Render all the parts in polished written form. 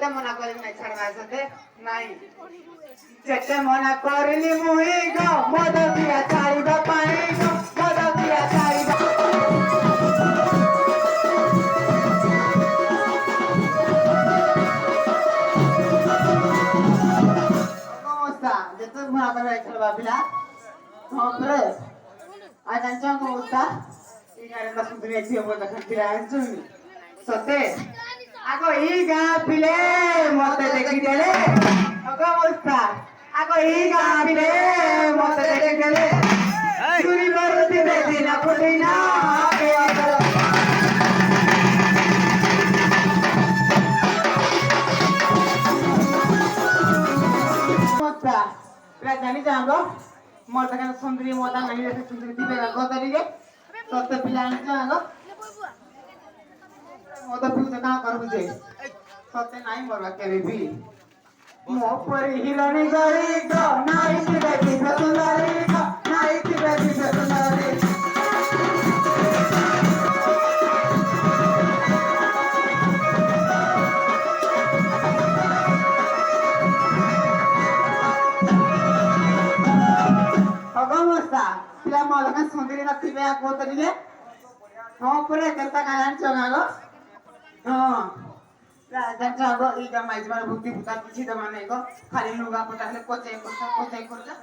ଯେତେ ମନା କରିବି ନାଇଁ ଛାଡବା ସତେ ନାଇଁ ଯେତେ ମନା କରିଲି ମୁଇଁ ଗో ମଦ ପିଆ ଛାଡିବା ପାଇଁ ଗो ମଦ ପିଆ ଛାଡିବା ଯେତେ ମନା କରିବି ଛାଡବା ପିଲା ହଁ ପରେ आज आमच्या होता ಈ ಗಾಡಿನ ಸುದ್ದಿ ಹೆಚ್ಚಿ ಹೋಗ್ಬೇಕಂತೀರ ಅಂಜುನಿ ಸೊತೆ ಆಗೋ ಈಗ ಪಿಲೆ ಮತ್ತೆ ತೆಗಿದಲೆ ಆಗೋ ಹೋಗ್ತಾ ಆಗೋ ಈಗ ಪಿಲೆ ಮತ್ತೆ ತೆಗಿದಲೆ ಸುರಿ ಬರುತ್ತಿದೆ ದಿನ ಪುಟಿನ ಹೋಗ್ತಾ ಇಲ್ಲ ಜಾನಿ ಜಾಂಗೋ मोर तक सुंदरी मोदा नहीं जैसे सुंदरी थी बेगा को तरीके सत्य पिलाने जाओ मोदा पीऊ तो कहां कर बुझे सत्य नहीं मरवा करे भी मो पर हिरणी गरी गो नाई की बेटी सुंदरी गो नाई की बेटी सुंदरी पिला मोलका सुंदरी न थिबे आ को तरीके हां पुरे करता कान चंगागो हां राजन जागो ई का माइजबार बुद्धि बुता किछि दमाने को खाली लुगा पटाले कोचे करजा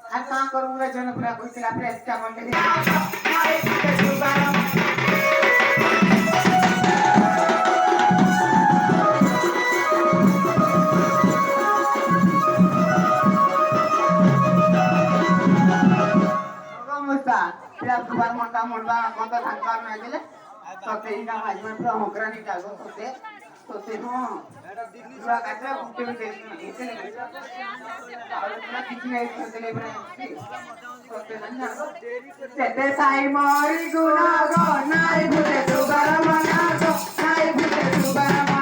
आ का करू रे जन पूरा कोइला प्रेस का मन के पिला दुबार मोटा मोडबा कोणता धांकार नाही गेले सोते इका हाजमा पुरा होकरानी जागो सोते हो दुआ काचा बुटे भी देते और ना किसी नहीं सोते ले बरे सोते ना सेते साई मोरी गुना गो नाई बुटे दुबार मना गो नाई बुटे दुबार मना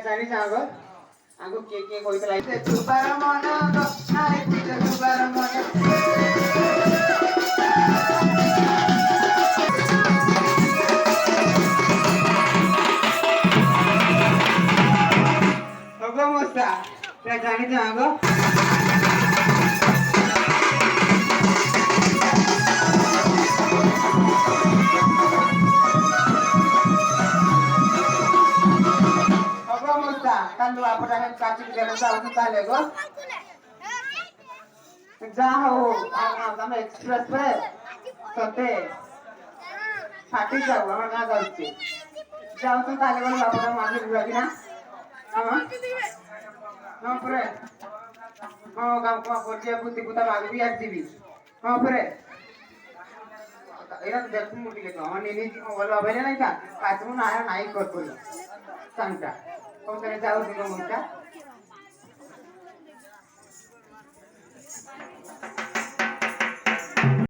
जानी जागो आगो के कोइतला इते दुबार मना गो नाई बुटे दुबार मना ओगो मोस्ता जानी जागो तंदु आपरा है काची के रसा उठता लेगो जा हो हम एक्सप्रेस पे सोते फाटी जाओ हम ना गलती जाओ तो ताले को आपरा मागे बुलागी ना हां हां पुरे हां गांव को बोलिए बुद्धि बुता मागे भी आज जीवी हां पुरे एरा देख मुटी के तो हम नेने जी को बोलो अबे नहीं था काचू ना आया नहीं कर पड़ी सांगता कोण जाऊ दिलो मुका